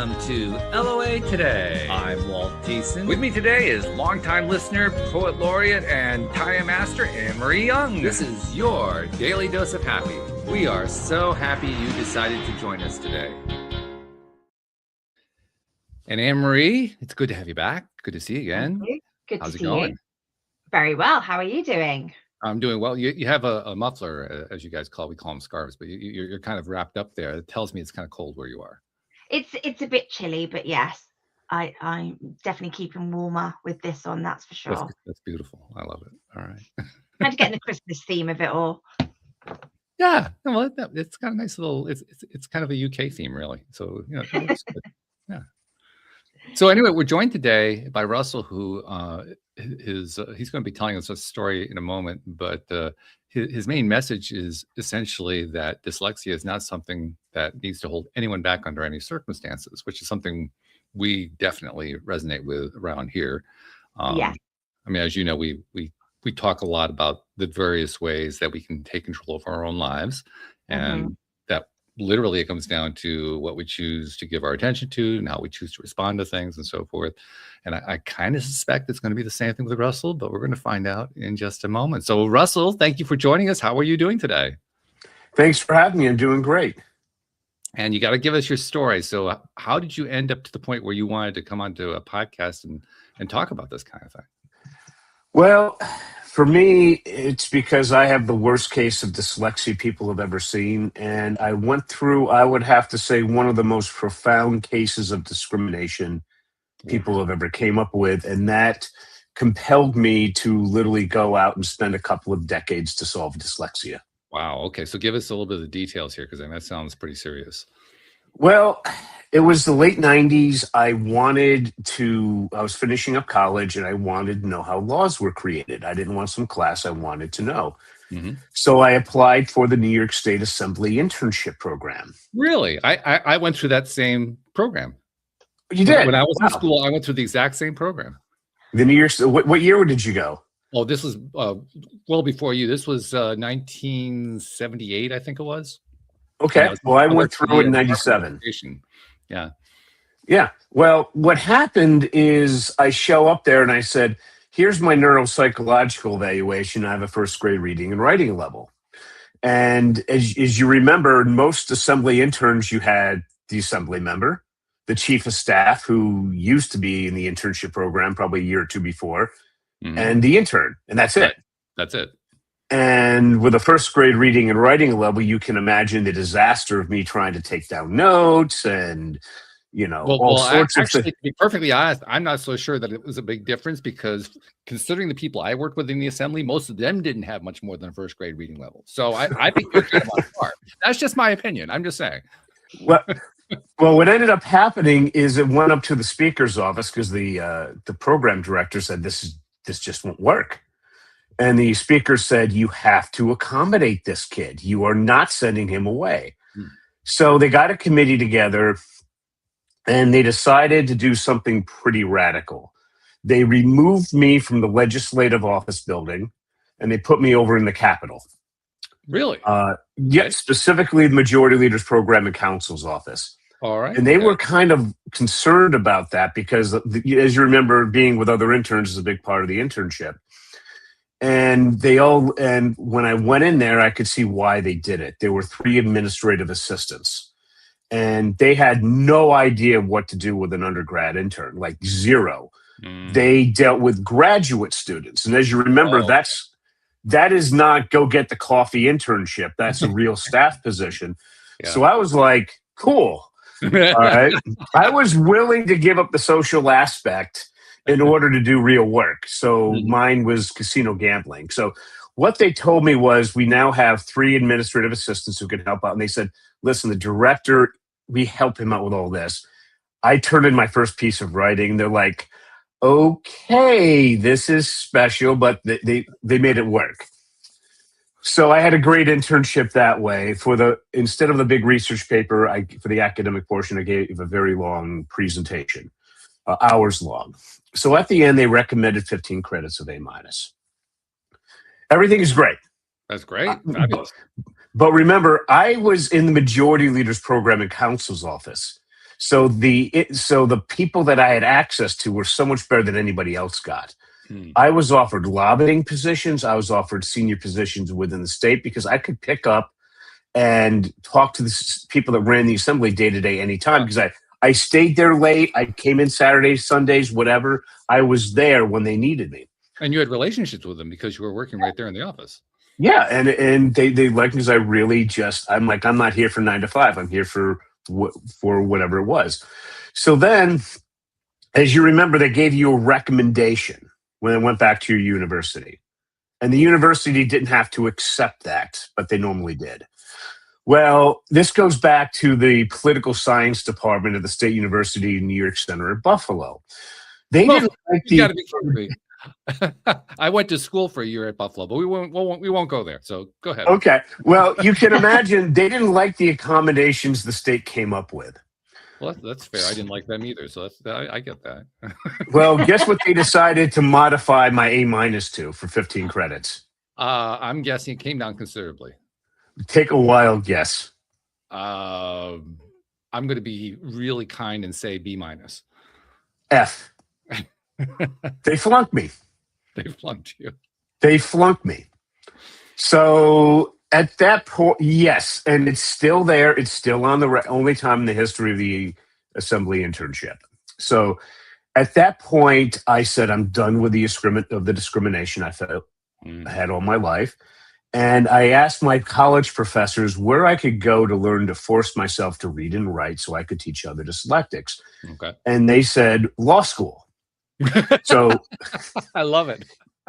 welcome to LOA Today. I'm Walt Thiessen. With me today is longtime listener, poet laureate, and tie master Anne-Marie Young. This is your Daily Dose of Happy. We are so happy you decided to join us today. And Anne-Marie, it's good to have you back. Good to see you again. Thank you. Good How's to it see going? you. Very well. How are you doing? I'm doing well. You have a muffler, as you guys we call them scarves, but you're kind of wrapped up there. It tells me it's kind of cold where you are. It's a bit chilly, but yes, I'm definitely keeping warmer with this on. That's for sure. That's beautiful. I love it. All right. Trying to get in the Christmas theme of it all. Yeah, well, it's got a nice little. It's kind of a UK theme, really. So it's good. Yeah. So anyway, we're joined today by Russell, who he's going to be telling us a story in a moment, but his main message is essentially that dyslexia is not something that needs to hold anyone back under any circumstances, which is something we definitely resonate with around here. Yeah. I mean, as you know, we talk a lot about the various ways that we can take control of our own lives, and that literally it comes down to what we choose to give our attention to and how we choose to respond to things and so forth. And I kind of suspect it's going to be the same thing with Russell, but we're going to find out in just a moment. So Russell, thank you for joining us. How are you doing today? Thanks for having me. I'm doing great. And you got to give us your story. So how did you end up to the point where you wanted to come onto a podcast and talk about this kind of thing? Well, for me, it's because I have the worst case of dyslexia people have ever seen. And I went through, I would have to say, one of the most profound cases of discrimination people have ever came up with. And that compelled me to literally go out and spend a couple of decades to solve dyslexia. Wow. Okay. So give us a little bit of the details here, because that sounds pretty serious. Well, it was the late 90s. I was finishing up college and I wanted to know how laws were created. I didn't want some class. I wanted to know. So I applied for the New York State Assembly internship program. Really? I went through that same program. You did? When I was in school, I went through the exact same program. The New York, what year did you go? Oh, this was well before you. This was 1978, I think it was. Okay. Well, I went through it in 97. Yeah. Yeah. Well, what happened is I show up there and I said, here's my neuropsychological evaluation. I have a first grade reading and writing level. And as you remember, most assembly interns, you had the assembly member, the chief of staff, who used to be in the internship program probably a year or two before, and the intern. And that's it. That's it. And with a first grade reading and writing level, you can imagine the disaster of me trying to take down notes and, all sorts of things. To be perfectly honest, I'm not so sure that it was a big difference, because considering the people I worked with in the assembly, most of them didn't have much more than a first grade reading level. So I think you're kind of on par. That's just my opinion. I'm just saying. Well, what ended up happening is it went up to the speaker's office because the program director said, this just won't work. And the speaker said, you have to accommodate this kid. You are not sending him away. So they got a committee together and they decided to do something pretty radical. They removed me from the legislative office building and they put me over in the Capitol. Really? Yes, specifically the Majority Leaders Program and Council's office. All right. And they were kind of concerned about that because, as you remember, being with other interns is a big part of the internship. And when I went in there, I could see why they did it. There were 3 administrative assistants, and they had no idea what to do with an undergrad intern, like zero. They dealt with graduate students. And as you remember, that is not go get the coffee internship. That's a real staff position. Yeah. So I was like, cool. All right. I was willing to give up the social aspect in order to do real work. So mine was casino gambling. So what they told me was, we now have 3 administrative assistants who can help out. And they said, listen, the director, we help him out with all this. I turned in my first piece of writing. They're like, okay, this is special, but they made it work. So I had a great internship that way. Instead of the big research paper, for the academic portion, I gave a very long presentation, hours long. So at the end, they recommended 15 credits of A-. Everything is great. That's great. Fabulous. But remember, I was in the Majority Leaders Program and Council's office. So the people that I had access to were so much better than anybody else got. I was offered lobbying positions. I was offered senior positions within the state because I could pick up and talk to the people that ran the assembly day to day anytime, because I stayed there late. I came in Saturdays, Sundays, whatever. I was there when they needed me. And you had relationships with them because you were working right there in the office. Yeah, and they liked me because I really I'm like, I'm not here for 9 to 5. I'm here for whatever it was. So then, as you remember, they gave you a recommendation when I went back to your university. And the university didn't have to accept that, but they normally did. Well, this goes back to the political science department of the State University in New York Center at Buffalo. They didn't like You got to be kidding me. I went to school for a year at Buffalo, but we won't go there. So go ahead. Okay. Well, you can imagine they didn't like the accommodations the state came up with. Well, that's fair. I didn't like them either, so I get that. Well, guess what they decided to modify my A- to for 15 credits? I'm guessing it came down considerably. Take a wild guess. I'm going to be really kind and say B-. F. They flunked me. They flunked you. They flunked me. So at that point, yes, and it's still there. It's still on the only time in the history of the assembly internship. So at that point, I said, I'm done with the discrimination I felt I had all my life. And I asked my college professors where I could go to learn to force myself to read and write so I could teach other dyslexics. Okay. And they said, law school. So I love it.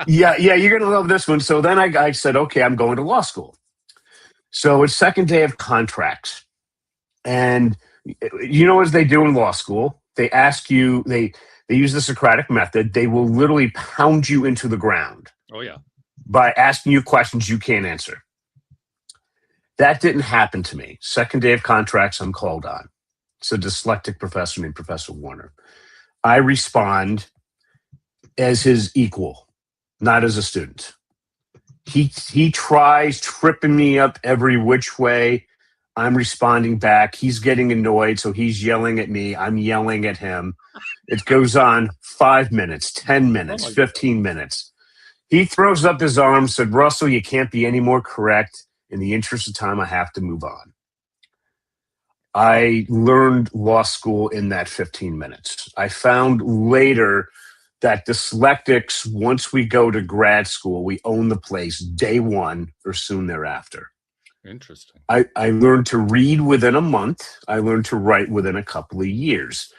yeah, you're going to love this one. So then I said, okay, I'm going to law school. So it's second day of contracts. And as they do in law school, they ask you, they use the Socratic method. They will literally pound you into the ground. Oh, yeah. By asking you questions you can't answer. That didn't happen to me. Second day of contracts, I'm called on. It's a dyslexic professor named Professor Warner. I respond as his equal, not as a student. He tries tripping me up every which way. I'm responding back. He's getting annoyed, so he's yelling at me. I'm yelling at him. It goes on 5 minutes, 10 minutes, 15 minutes. He throws up his arms, said, Russell, you can't be any more correct. In the interest of time, I have to move on. I learned law school in that 15 minutes. I found later that dyslexics, once we go to grad school, we own the place day one or soon thereafter. Interesting. I learned to read within a month. I learned to write within a couple of years.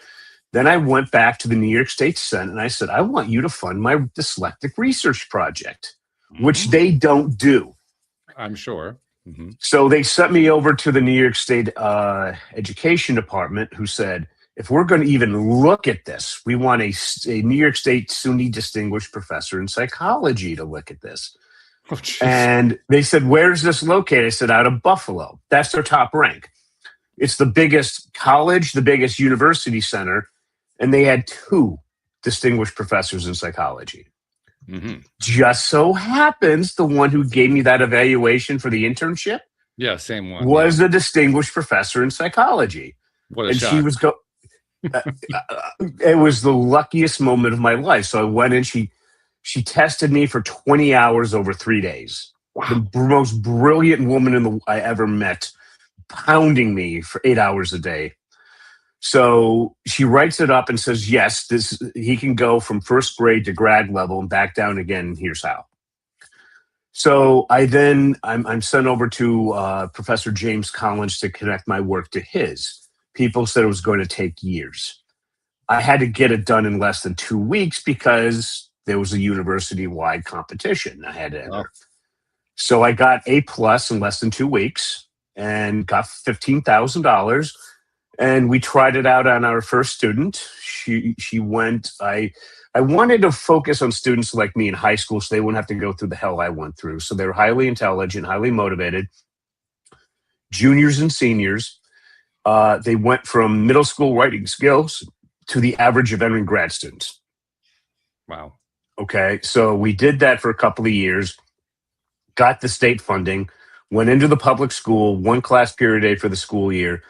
Then I went back to the New York State Senate and I said, I want you to fund my dyslexic research project, which they don't do. I'm sure. Mm-hmm. So they sent me over to the New York State Education Department, who said, if we're going to even look at this, we want a New York State SUNY distinguished professor in psychology to look at this. Oh, and they said, where's this located? I said, out of Buffalo. That's their top rank. It's the biggest college, the biggest university center. And they had 2 distinguished professors in psychology. Mm-hmm. Just so happens the one who gave me that evaluation for the internship, same one, was a distinguished professor in psychology. What a and shock. she was it was the luckiest moment of my life. So I went in, she tested me for 20 hours over 3 days. Wow. The most brilliant woman I ever met, pounding me for 8 hours a day. So she writes it up and says, yes, he can go from first grade to grad level and back down again. Here's how. So I'm sent over to Professor James Collins to connect my work to his. People said it was going to take years. I had to get it done in less than 2 weeks because there was a university-wide competition I had to enter. Oh. So I got A+ in less than 2 weeks and got $15,000. And we tried it out on our first student. She went. I wanted to focus on students like me in high school so they wouldn't have to go through the hell I went through. So they were highly intelligent, highly motivated, juniors and seniors. They went from middle school writing skills to the average of entering grad students. Wow. Okay, so we did that for a couple of years, got the state funding, went into the public school, 1 class period a day for the school year,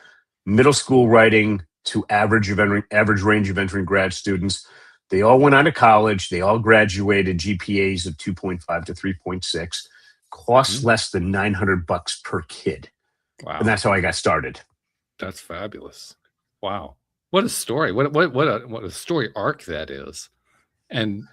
middle school writing to average range of entering grad students. They all went on to college. They all graduated GPAs of 2.5 to 3.6. Costs less than $900 per kid. Wow. And that's how I got started. That's fabulous. Wow. What a story. What a story arc that is. And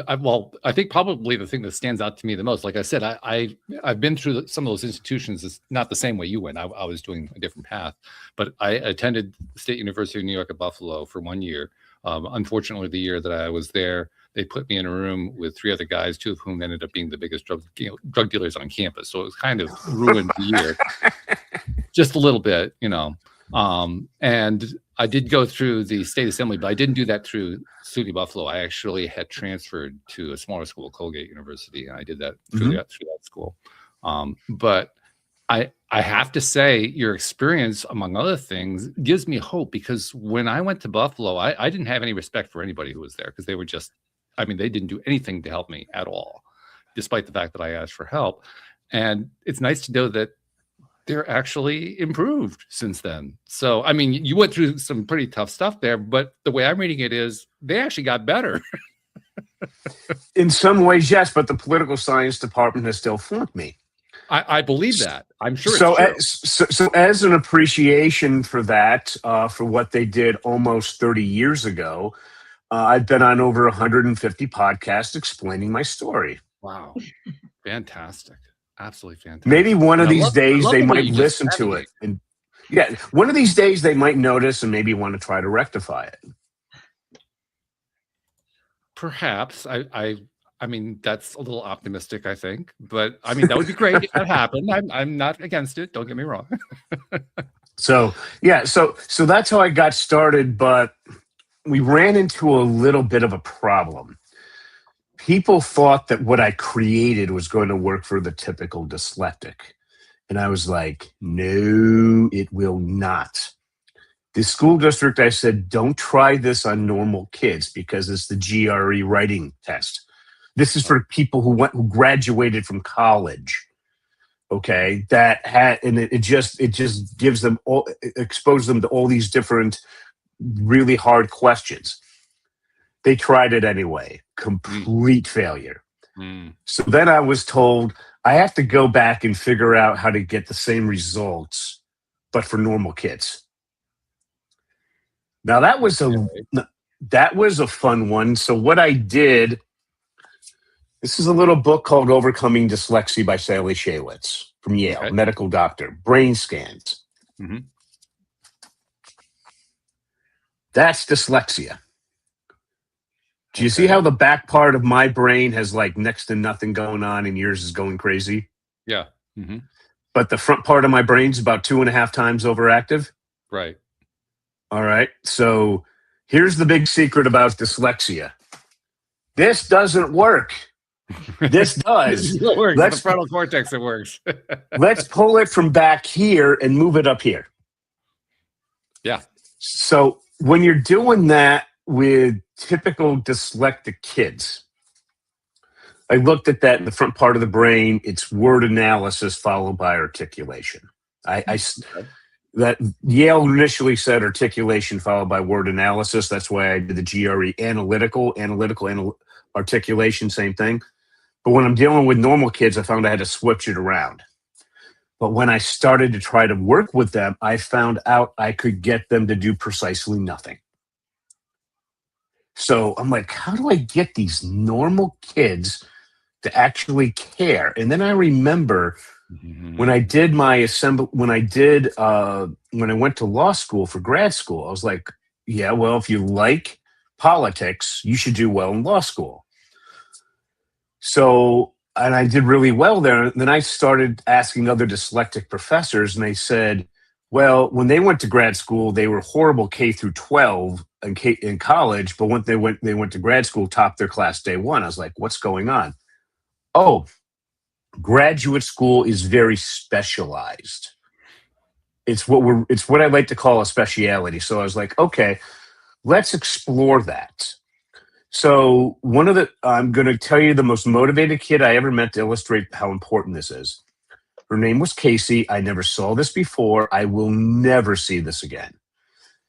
I think probably the thing that stands out to me the most, like I said, I've been through some of those institutions. It's not the same way you went. I was doing a different path, but I attended State University of New York at Buffalo for 1 year. Unfortunately, the year that I was there, they put me in a room with 3 other guys, 2 of whom ended up being the biggest drug dealers on campus. So it was kind of ruined the year, just a little bit, and I did go through the state assembly, but I didn't do that through SUNY Buffalo. I actually had transferred to a smaller school, Colgate University, and I did that through that school. But I have to say, your experience, among other things, gives me hope, because when I went to Buffalo, I didn't have any respect for anybody who was there, because they were just, they didn't do anything to help me at all, despite the fact that I asked for help. And it's nice to know that they're actually improved since then. So, you went through some pretty tough stuff there, but the way I'm reading it is they actually got better. In some ways, yes, but the political science department has still flunked me. I believe that. I'm sure so. It's true. So as an appreciation for that, for what they did almost 30 years ago, I've been on over 150 podcasts explaining my story. Wow. Fantastic. Absolutely fantastic. Maybe one of these days they might listen to it. And one of these days they might notice and maybe want to try to rectify it. Perhaps. That's a little optimistic, I think. But that would be great if that happened. I'm not against it. Don't get me wrong. So that's how I got started, but we ran into a little bit of a problem. People thought that what I created was going to work for the typical dyslexic. And I was like, no, it will not. The school district, I said, don't try this on normal kids because it's the GRE writing test. This is for people who graduated from college. Okay, it just gives them exposes them to all these different really hard questions. They tried it anyway. Complete failure. So then I was told I have to go back and figure out how to get the same results, but for normal kids. Now that was a fun one. So what I did, this is a little book called Overcoming Dyslexia by Sally Shaywitz from Yale, medical doctor, brain scans. That's dyslexia. Do you see how the back part of my brain has like next to nothing going on and yours is going crazy? Yeah. But the front part of my brain's about 2.5 times overactive. Right. All right. So here's the big secret about dyslexia. This doesn't work. This does. It works. The frontal cortex, it works. Let's pull it from back here and move it up here. Yeah. So when you're doing that with typical dyslexic kids, I looked at that in the front part of the brain. It's word analysis followed by articulation. That Yale initially said articulation followed by word analysis. That's why I did the GRE analytical, articulation, same thing. But when I'm dealing with normal kids, I found I had to switch it around. But when I started to try to work with them, I found out I could get them to do precisely nothing. So I'm like, how do I get these normal kids to actually care? And then I remember when I did my when I went to law school for grad school, I was like, yeah, well, if you like politics, you should do well in law school. So, and I did really well there. And then I started asking other dyslexic professors, and they said, well, when they went to grad school, they were horrible K through 12 in college, but when they went to grad school, topped their class day one. I was like, what's going on? Oh, graduate school is very specialized. It's what I like to call a speciality. So I was like, okay, let's explore that. So I'm going to tell you the most motivated kid I ever met to illustrate how important this is. Her name was Casey. I never saw this before. I will never see this again.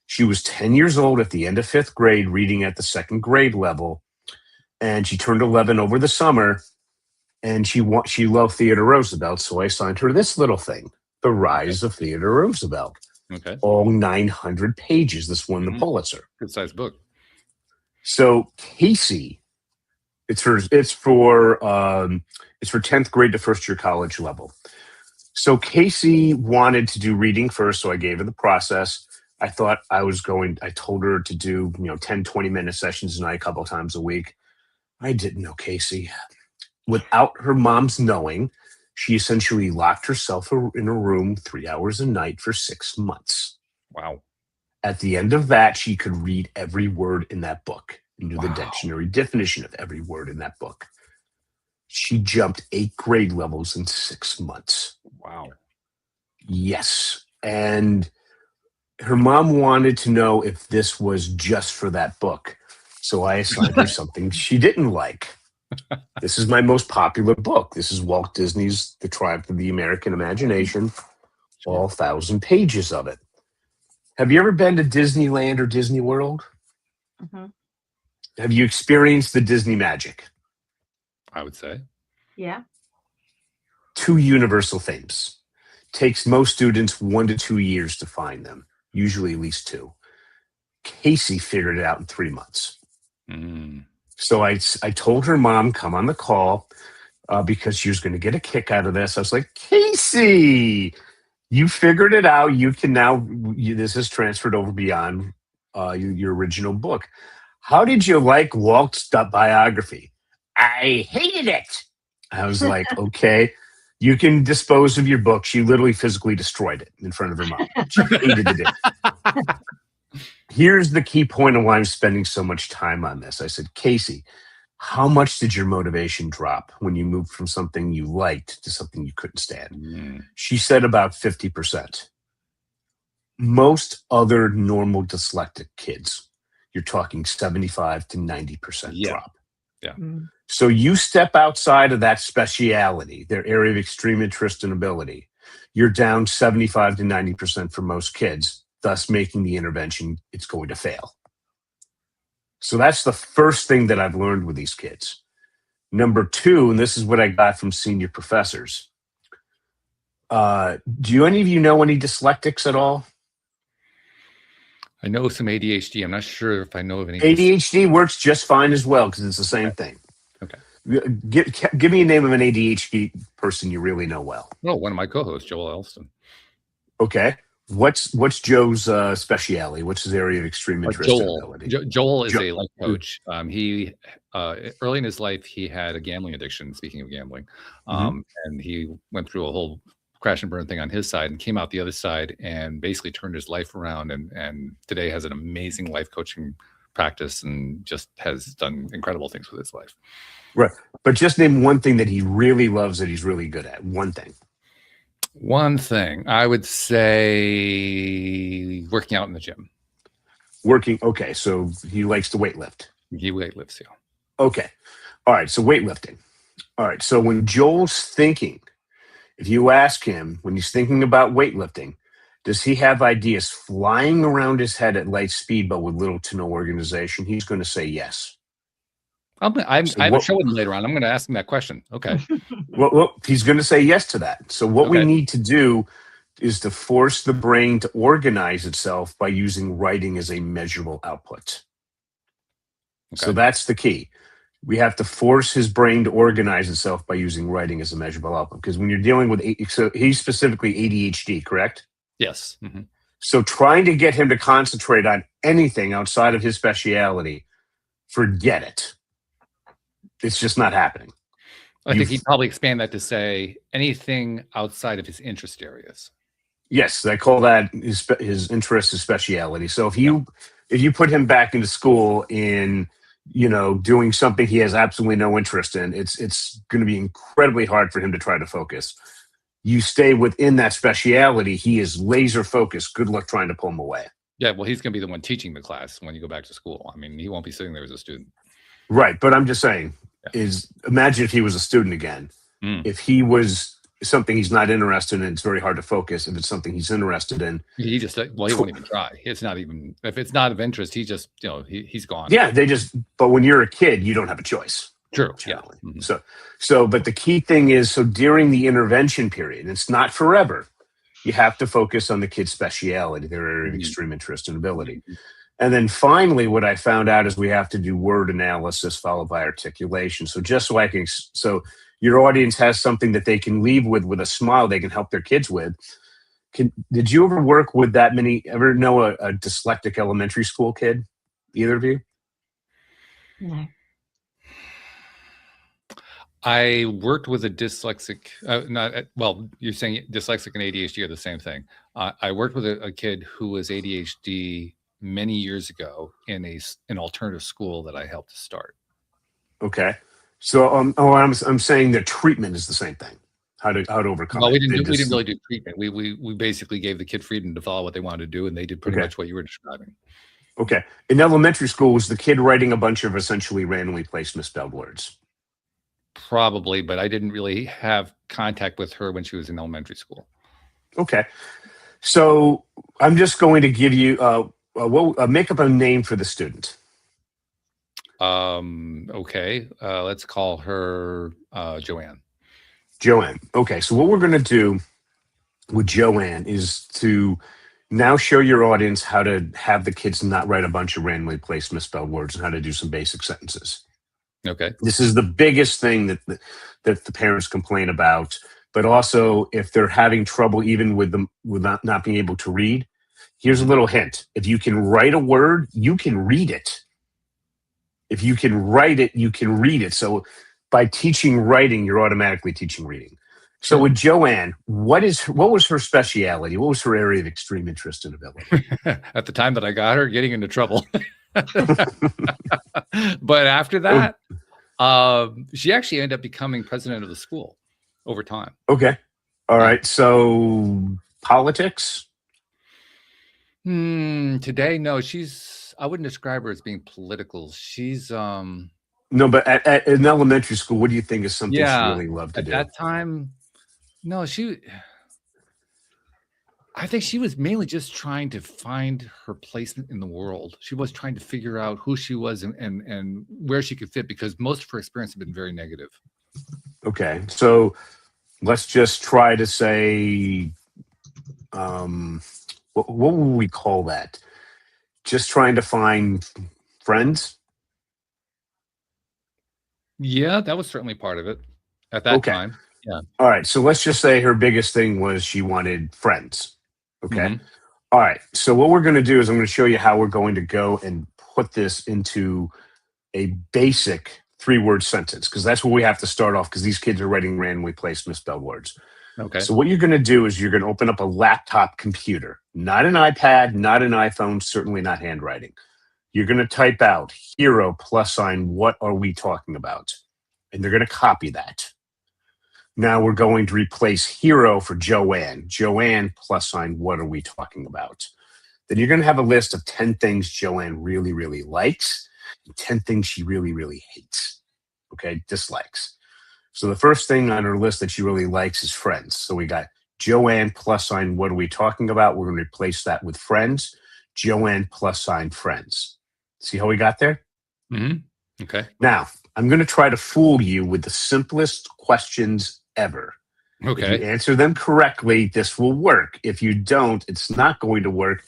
She was 10 years old at the end of 5th grade, reading at the 2nd grade level, and she turned 11 over the summer, and she loved Theodore Roosevelt, so I assigned her this little thing, The Rise of Theodore Roosevelt. Okay. All 900 pages. This won the Pulitzer. Good sized book. So Casey, it's for 10th grade to first year college level. So Casey wanted to do reading first, so I gave her the process. I told her to do 10, 20-minute sessions a night, a couple of times a week. I didn't know Casey. Without her mom's knowing, she essentially locked herself in a room 3 hours a night for 6 months. Wow. At the end of that, she could read every word in that book and knew the dictionary definition of every word in that book. She jumped 8 grade levels in 6 months. Wow. Yes. And her mom wanted to know if this was just for that book. So I assigned her something she didn't like. This is my most popular book. This is Walt Disney's The Triumph of the American Imagination, all 1,000 pages of it. Have you ever been to Disneyland or Disney World? Mm-hmm. Have you experienced the Disney magic? I would say. Yeah. 2 universal themes. Takes most students 1 to 2 years to find them, usually at least 2. Casey figured it out in 3 months. So I told her mom, come on the call because she was going to get a kick out of this. I was like, Casey, you figured it out. You can now, this is transferred over beyond your original book. How did you like Walt's biography? I hated it. I was like, okay, you can dispose of your book. She literally physically destroyed it in front of her mom. She hated it. Here's the key point of why I'm spending so much time on this. I said, Casey, how much did your motivation drop when you moved from something you liked to something you couldn't stand? She said about 50%. Most other normal dyslexic kids, you're talking 75 to 90% drop. Yeah. So you step outside of that speciality, their area of extreme interest and ability, you're down 75 to 90% for most kids, thus making the intervention, it's going to fail. So that's the first thing that I've learned with these kids. Number 2, and this is what I got from senior professors. Do any of you know any dyslexics at all? I know some ADHD. I'm not sure if I know of any. ADHD works just fine as well because it's the same thing. Okay. Give me a name of an ADHD person you really know well. Oh, one of my co-hosts, Joel Elston. Okay. What's Joe's speciality? What's his area of extreme interest and ability? Joel is a life coach. He early in his life, he had a gambling addiction, speaking of gambling. And he went through a whole crash and burn thing on his side and came out the other side and basically turned his life around and today has an amazing life coaching practice and just has done incredible things with his life. Right. But just name one thing that he really loves that he's really good at. One thing. One thing, I would say working out in the gym. Okay, so he likes to weightlift. He weightlifts, yeah. Okay. All right, so weightlifting. All right, so when Joel's thinking, if you ask him, when he's thinking about weightlifting, does he have ideas flying around his head at light speed but with little to no organization? He's going to say yes. I'm showing him later on. I'm going to ask him that question. Okay. Well, he's going to say yes to that. So what we need to do is to force the brain to organize itself by using writing as a measurable output. So that's the key. We have to force his brain to organize itself by using writing as a measurable output. Because when you're dealing with, so he's specifically ADHD, correct? Yes. So trying to get him to concentrate on anything outside of his speciality, forget it. It's just not happening. I think he'd probably expand that to say anything outside of his interest areas. Yes, I call that his interest, his speciality. So if you put him back into school in, doing something he has absolutely no interest in, it's going to be incredibly hard for him to try to focus. You stay within that speciality, he is laser focused. Good luck trying to pull him away. Yeah, well, he's going to be the one teaching the class when you go back to school. I mean, he won't be sitting there as a student. Right, but I'm just saying, imagine if he was a student again. If he was something he's not interested in, it's very hard to focus. If it's something he's interested in, He just well, he won't even try. It's not even if it's not of interest. He just he's gone. yeah, but when you're a kid, you don't have a choice. True. Generally. Yeah. So, but the key thing is, so during the intervention period, it's not forever. You have to focus on the kid's speciality, their area of extreme interest and ability. And then finally, what I found out is we have to do word analysis followed by articulation. So just so your audience has something that they can leave with a smile they can help their kids with. Did you ever work with that many, ever know a dyslexic elementary school kid? Either of you? No. I worked with a dyslexic, well, you're saying dyslexic and ADHD are the same thing. I worked with a kid who was ADHD many years ago in an alternative school that I helped to start. Okay. So, I'm saying the treatment is the same thing. How to overcome well, it. We didn't really do treatment. We basically gave the kid freedom to follow what they wanted to do, and they did pretty much what you were describing. Okay. In elementary school, was the kid writing a bunch of essentially randomly placed misspelled words? Probably, but I didn't really have contact with her when she was in elementary school. Okay. So I'm just going to give you make up a name for the student. Okay. Let's call her Joanne. Joanne. Okay. So what we're going to do with Joanne is to now show your audience how to have the kids not write a bunch of randomly placed misspelled words and how to do some basic sentences. Okay. This is the biggest thing that the parents complain about, but also if they're having trouble even with not being able to read, here's a little hint. If you can write a word, you can read it. If you can write it, you can read it. So by teaching writing, you're automatically teaching reading. So with Joanne, what was her speciality? What was her area of extreme interest and ability? At the time that I got her, getting into trouble. But after that, she actually ended up becoming president of the school over time. Okay. All right. So politics? Today, no, I wouldn't describe her as being political. She's no, but in elementary school, what do you think is something she really loved to do? At that time, no, I think she was mainly just trying to find her placement in the world. She was trying to figure out who she was and where she could fit, because most of her experience had been very negative. Okay. So let's just try to say, what would we call that? Just trying to find friends? Yeah, that was certainly part of it at that time. Yeah. All right. So let's just say her biggest thing was she wanted friends. Okay. Mm-hmm. All right. So what we're going to do is I'm going to show you how we're going to go and put this into a basic 3-word sentence, because that's where we have to start off, because these kids are writing randomly placed misspelled words. Okay. So what you're going to do is you're going to open up a laptop computer, not an iPad, not an iPhone, certainly not handwriting. You're going to type out hero +, what are we talking about? And they're going to copy that. Now we're going to replace hero for Joanne. Joanne +, what are we talking about? Then you're going to have a list of 10 things Joanne really, really likes and 10 things she really, really hates. Okay, dislikes. So the first thing on her list that she really likes is friends. So we got Joanne +, what are we talking about? We're going to replace that with friends. Joanne +, friends. See how we got there? Mm-hmm. Okay. Now, I'm going to try to fool you with the simplest questions ever. Okay. If you answer them correctly, this will work. If you don't, it's not going to work.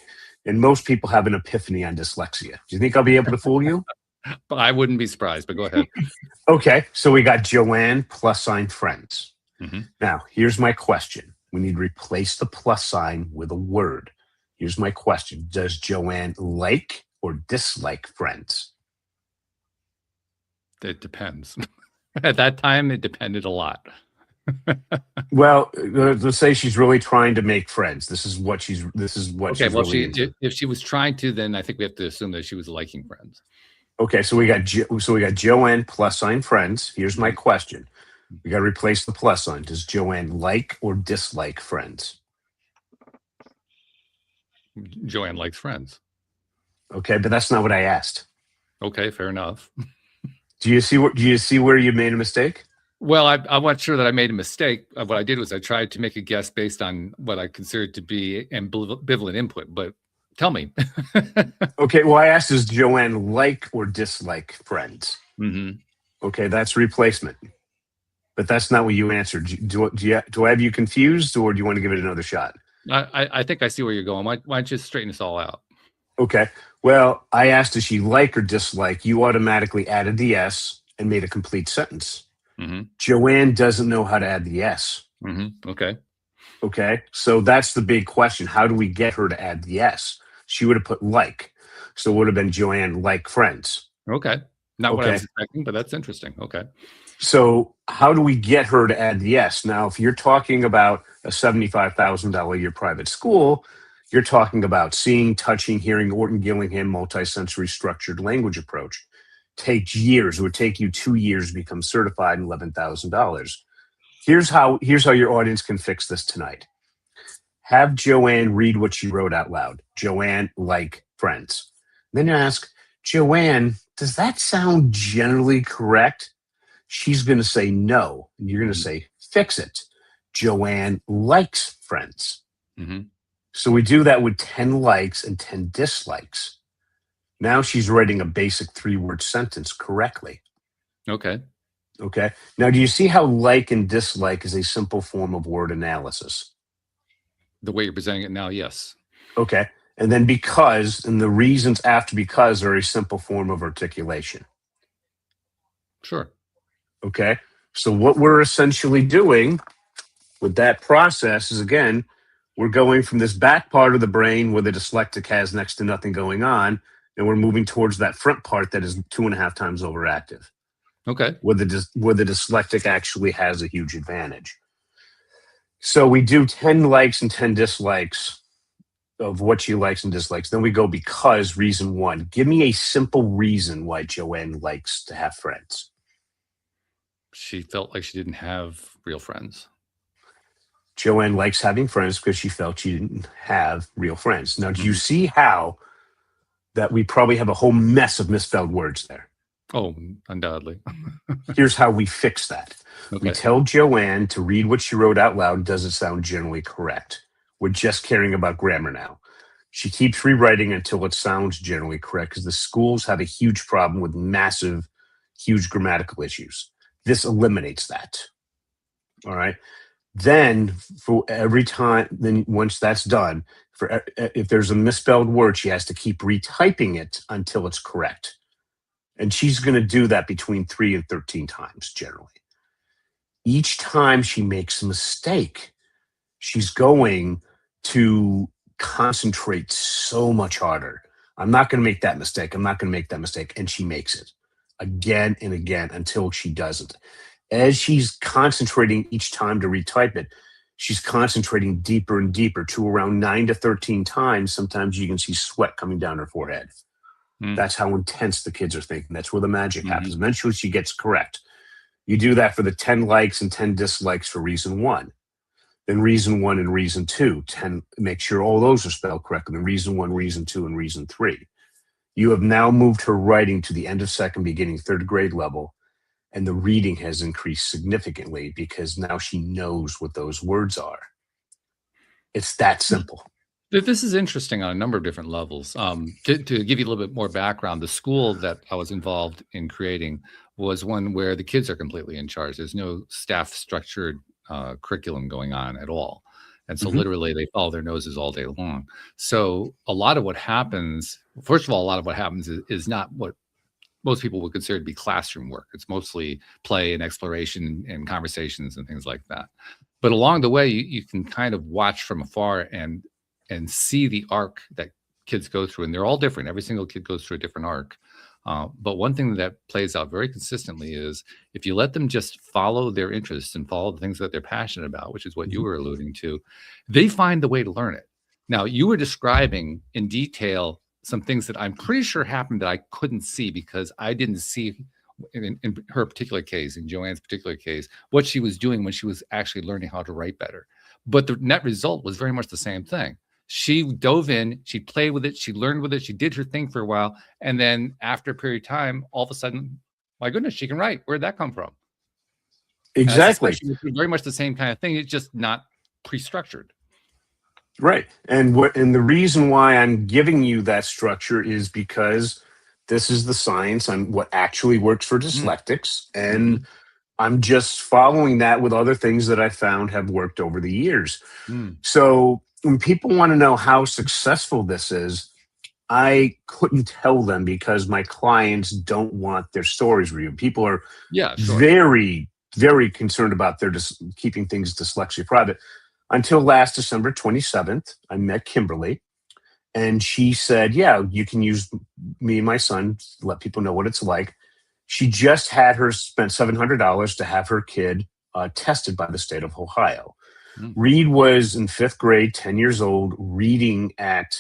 And most people have an epiphany on dyslexia. Do you think I'll be able to fool you? But I wouldn't be surprised, but go ahead. Okay. So we got Joanne +, friends. Mm-hmm. Now, here's my question. We need to replace the + with a word. Here's my question. Does Joanne like or dislike friends? It depends. At that time, it depended a lot. Well, let's say she's really trying to make friends. This is what she's really into. If she was trying to, then I think we have to assume that she was liking friends. Okay, so we got Joanne +, friends. Here's my question. We got to replace the +. Does Joanne like or dislike friends? Joanne likes friends. Okay, but that's not what I asked. Okay, fair enough. Do you see where you made a mistake? Well, I'm not sure that I made a mistake. What I did was I tried to make a guess based on what I considered to be ambivalent input. But tell me. Okay, well, I asked, does Joanne like or dislike Friends? Hmm. Okay, that's replacement. But that's not what you answered. Do I have you confused, or do you want to give it another shot? I think I see where you're going. Why don't you straighten this all out? Okay. Well, I asked, does she like or dislike? You automatically added the S and made a complete sentence. Hmm. Joanne doesn't know how to add the S. Hmm. Okay. Okay. So that's the big question. How do we get her to add the S? She would have put like. So it would have been Joanne like Friends. Okay. Not what I Okay. was expecting, but that's interesting. Okay. So how do we get her to add the S? Now, if you're talking about a $75,000 a year private school, you're talking about seeing, touching, hearing, Orton Gillingham multisensory structured language approach. Takes years. It would take you 2 years to become certified and $11,000. Here's how your audience can fix this tonight. Have Joanne read what she wrote out loud. Joanne like Friends. Then you ask, Joanne, does that sound generally correct? She's going to say no. And you're going to say, fix it. Joanne likes Friends. Hmm. So we do that with 10 likes and 10 dislikes. Now she's writing a basic 3-word sentence correctly. Okay. Okay. Now, do you see how like and dislike is a simple form of word analysis? The way you're presenting it now, yes. Okay. And then because and the reasons after because are a simple form of articulation. Sure. Okay. So what we're essentially doing with that process is, again, we're going from this back part of the brain where the dyslexic has next to nothing going on, and we're moving towards that front part that is 2.5 times overactive, Okay. where the dyslexic actually has a huge advantage. So we do 10 likes and 10 dislikes of what she likes and dislikes. Then we go because reason 1. Give me a simple reason why Joanne likes to have friends. She felt like she didn't have real friends. Joanne likes having friends because she felt she didn't have real friends. Now, do you Mhm. see how that we probably have a whole mess of misspelled words there? Oh, undoubtedly. Here's how we fix that. We Okay. tell Joanne to read what she wrote out loud. Does it sound generally correct? We're just caring about grammar now. She keeps rewriting until it sounds generally correct because the schools have a huge problem with massive, huge grammatical issues. This eliminates that. All right. Then for every time, then once that's done, if there's a misspelled word, she has to keep retyping it until it's correct. And she's going to do that between 3 and 13 times generally. Each time she makes a mistake, she's going to concentrate so much harder. I'm not going to make that mistake. I'm not going to make that mistake. And she makes it again and again until she doesn't. As she's concentrating each time to retype it, she's concentrating deeper and deeper to around 9 to 13 times. Sometimes you can see sweat coming down her forehead. Mm. That's how intense the kids are thinking. That's where the magic Mhm. happens. Eventually she gets correct. You do that for the 10 likes and 10 dislikes for reason 1. Then reason 1 and reason 2, make sure all those are spelled correctly. Then reason 1, reason 2, and reason 3. You have now moved her writing to the end of second, beginning third grade level, and the reading has increased significantly because now she knows what those words are. It's that simple. This is interesting on a number of different levels. To give you a little bit more background, the school that I was involved in creating was one where the kids are completely in charge. There's no staff structured curriculum going on at all. And so Mhm. literally they follow their noses all day long. So a lot of what happens, first of all, a lot of what happens is not what most people would consider to be classroom work. It's mostly play and exploration and conversations and things like that. But along the way, you can kind of watch from afar and see the arc that kids go through, and they're all different. Every single kid goes through a different arc. But one thing that plays out very consistently is if you let them just follow their interests and follow the things that they're passionate about, which is what you Mhm. were alluding to, they find the way to learn it. Now, you were describing in detail some things that I'm pretty sure happened that I couldn't see because I didn't see in her particular case, in Joanne's particular case, what she was doing when she was actually learning how to write better. But the net result was very much the same thing. She dove in, she played with it, she learned with it, she did her thing for a while. And then after a period of time, all of a sudden, my goodness, she can write. Where'd that come from? Exactly. Very much the same kind of thing. It's just not pre-structured. Right. And the reason why I'm giving you that structure is because this is the science on what actually works for dyslexics. And I'm just following that with other things that I found have worked over the years. So when people want to know how successful this is, I couldn't tell them because my clients don't want their stories reviewed. People are very, very concerned about their keeping things dyslexia private. Until last December 27th, I met Kimberly, and she said, yeah, you can use me and my son to let people know what it's like. She just had spent $700 to have her kid tested by the state of Ohio. Reed was in 5th grade, 10 years old, reading at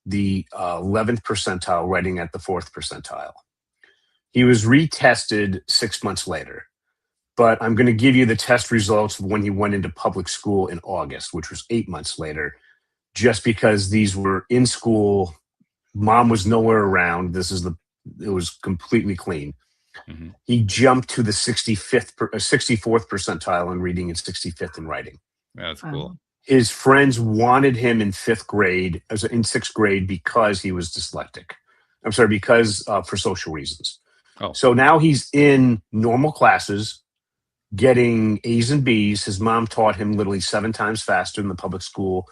the 11th percentile, writing at the 4th percentile. He was retested 6 months later. But I'm going to give you the test results of when he went into public school in August, which was 8 months later, just because these were in school. Mom was nowhere around. It was completely clean. He jumped to the 64th percentile in reading and 65th in writing. That's cool. His friends wanted him in 6th grade because he was dyslexic. I'm sorry, because for social reasons. So now he's in normal classes, getting A's and B's. His mom taught him literally 7 times faster than the public school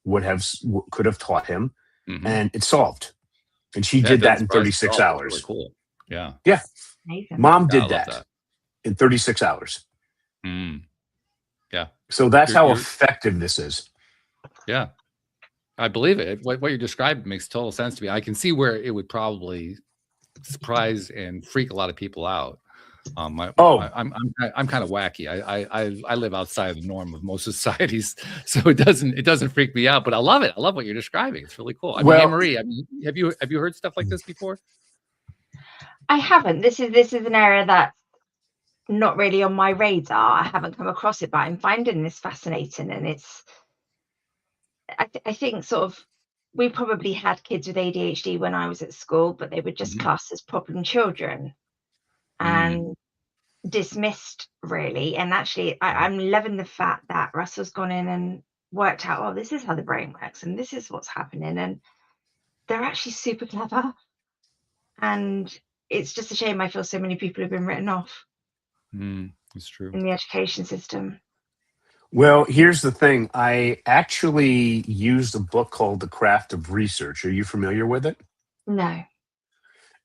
could have taught him, and it's solved. And she did that in 36 hours. Really cool. Yeah. Yeah. Amazing. Mom did that in 36 hours. Yeah. So that's how effective this is. Yeah. I believe it. What you described makes total sense to me. I can see where it would probably surprise and freak a lot of people out. I'm kind of wacky. I live outside the norm of most societies, so it doesn't freak me out. But I love it. I love what you're describing. It's really cool. Anne-Marie, have you heard stuff like this before? I haven't. This is an area that's not really on my radar. I haven't come across it, but I'm finding this fascinating, and I think sort of we probably had kids with ADHD when I was at school, but they were just classed as problem children and dismissed, really. And actually, I'm loving the fact that Russell's gone in and worked out, oh, this is how the brain works, and this is what's happening, and they're actually super clever. And it's just a shame I feel so many people have been written off. It's true. In the education system. Well, here's the thing. I actually used a book called The Craft of Research. Are you familiar with it? No.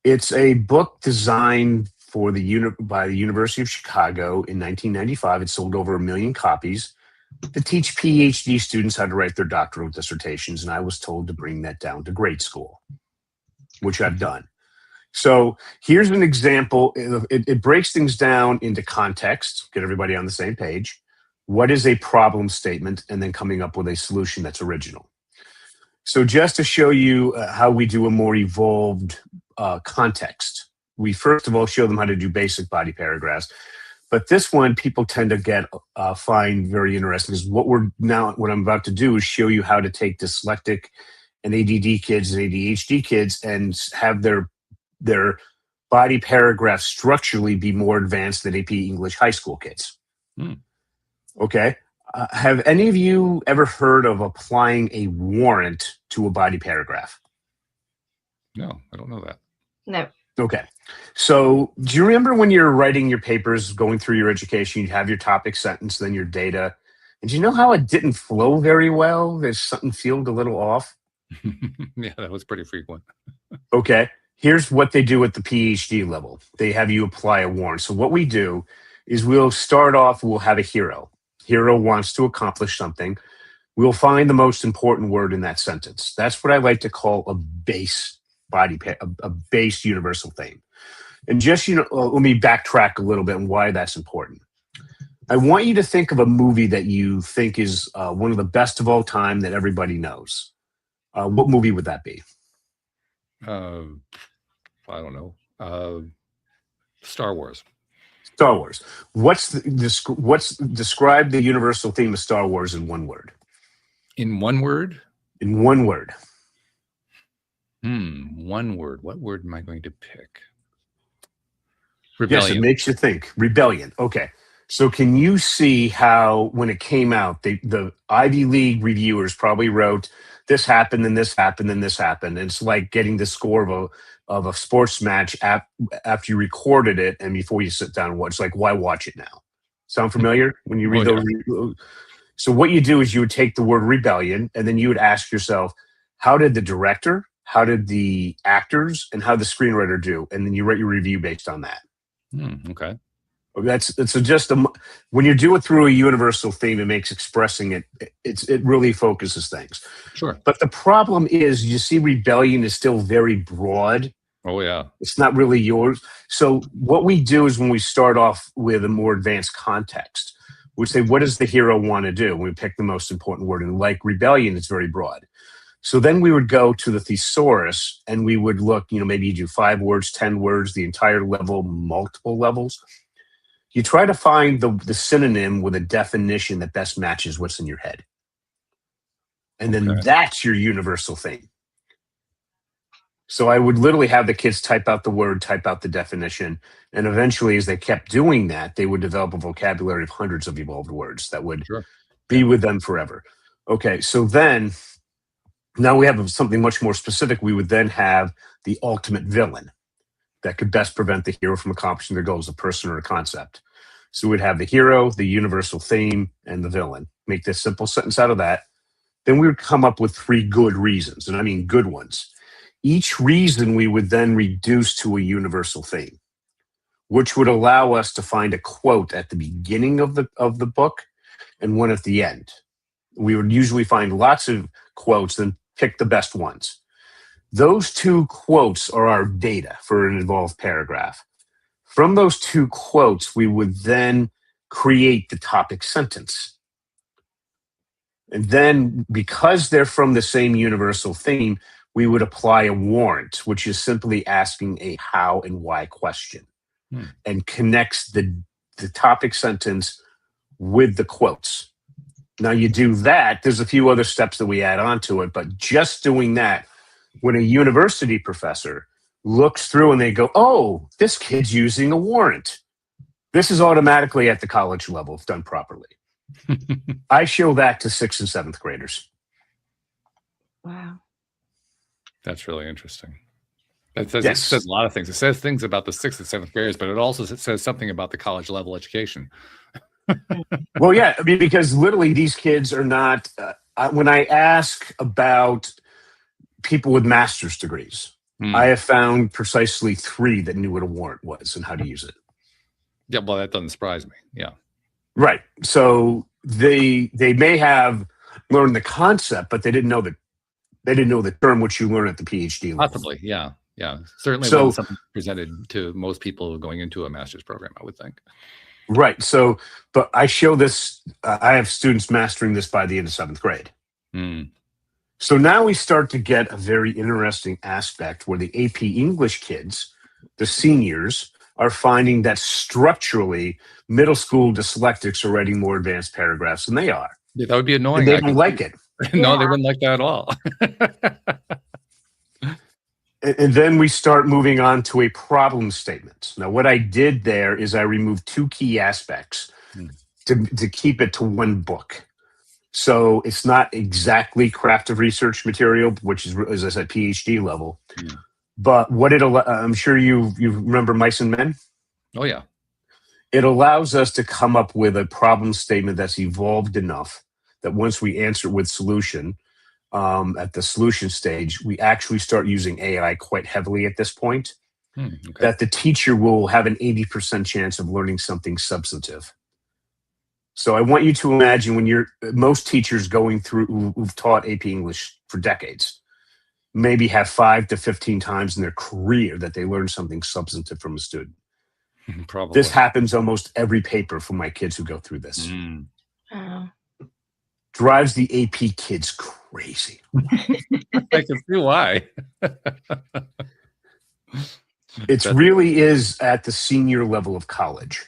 It's a book designed by the University of Chicago in 1995. It sold over 1 million copies to teach PhD students how to write their doctoral dissertations. And I was told to bring that down to grade school, which I've done. So here's an example. It breaks things down into context, get everybody on the same page. What is a problem statement? And then coming up with a solution that's original. So just to show you how we do a more evolved context, we first of all show them how to do basic body paragraphs. But this one, people tend to find very interesting, because what I'm about to do is show you how to take dyslexic and ADD kids and ADHD kids and have their body paragraph structurally be more advanced than AP English high school kids. Okay. Have any of you ever heard of applying a warrant to a body paragraph? No, I don't know that. No. Okay. So do you remember when you're writing your papers, going through your education, you have your topic sentence, then your data, and do you know how it didn't flow very well? There's something feeled a little off. Yeah, that was pretty frequent. Okay. Here's what they do at the PhD level. They have you apply a warrant. So what we do is we'll have a hero. Hero wants to accomplish something. We'll find the most important word in that sentence. That's what I like to call a base a base universal theme. And just, let me backtrack a little bit on why that's important. I want you to think of a movie that you think is one of the best of all time that everybody knows. What movie would that be? I don't know. Star Wars. Star Wars. Describe the universal theme of Star Wars in one word? In one word? In one word. One word. What word am I going to pick? Rebellion. Yes, it makes you think. Rebellion. Okay. So can you see how when it came out, the Ivy League reviewers probably wrote, this happened, and this happened, and this happened. And it's like getting the score of a sports match after you recorded it and before you sit down and watch. It's like, why watch it now? Sound familiar when you read Oh, those? So what you do is you would take the word rebellion, and then you would ask yourself, how did the director, how did the actors, and how the screenwriter do? And then you write your review based on that. Okay. When you do it through a universal theme, it makes expressing it really focuses things. Sure. But the problem is, you see, rebellion is still very broad. Oh, yeah. It's not really yours. So what we do is when we start off with a more advanced context, we say, what does the hero want to do? We pick the most important word. And like rebellion, it's very broad. So then we would go to the thesaurus and we would look, maybe you do 5 words, 10 words, the entire level, multiple levels. You try to find the synonym with a definition that best matches what's in your head. And then that's your universal thing. So I would literally have the kids type out the word, type out the definition. And eventually, as they kept doing that, they would develop a vocabulary of hundreds of evolved words that would be with them forever. Okay, so then, now we have something much more specific. We would then have the ultimate villain that could best prevent the hero from accomplishing their goals, a person or a concept. So we'd have the hero, the universal theme, and the villain. Make this simple sentence out of that. Then we would come up with 3 good reasons, and I mean good ones. Each reason we would then reduce to a universal theme, which would allow us to find a quote at the beginning of the book and one at the end. We would usually find lots of quotes, then pick the best ones. Those 2 quotes are our data for an involved paragraph. From those 2 quotes, we would then create the topic sentence. And then, because they're from the same universal theme, we would apply a warrant, which is simply asking a how and why question, and connects the topic sentence with the quotes. Now you do that, there's a few other steps that we add on to it, but just doing that, when a university professor looks through and they go, oh, this kid's using a warrant. This is automatically at the college level if done properly. I show that to 6th and 7th graders. Wow. That's really interesting. It says a lot of things. It says things about the 6th and 7th graders, but it also says something about the college level education. Well, yeah, I mean, because literally these kids are not, when I ask about people with master's degrees, I have found precisely 3 that knew what a warrant was and how to use it. Yeah, well, that doesn't surprise me. Yeah. Right. So they may have learned the concept, but they didn't know the term which you learn at the PhD level. Possibly, yeah. Certainly wasn't something presented to most people going into a master's program, I would think. Right. So, but I show this, I have students mastering this by the end of 7th grade. So now we start to get a very interesting aspect where the AP English kids, the seniors, are finding that structurally middle school dyslexics are writing more advanced paragraphs than they are. Yeah, that would be annoying. And they don't like it. No, they wouldn't like that at all. And then we start moving on to a problem statement. Now, what I did there is I removed 2 key aspects to keep it to 1 book. So it's not exactly craft of research material, which is, as I said, PhD level. But what I'm sure you remember Mice and Men? Oh, yeah. It allows us to come up with a problem statement that's evolved enough that once we answer with solution, at the solution stage, we actually start using AI quite heavily at this point, that the teacher will have an 80% chance of learning something substantive. So I want you to imagine when most teachers going through who've taught AP English for decades, maybe have 5 to 15 times in their career that they learned something substantive from a student. Probably. This happens almost every paper for my kids who go through this. Drives the AP kids crazy. I can see why. It really is at the senior level of college.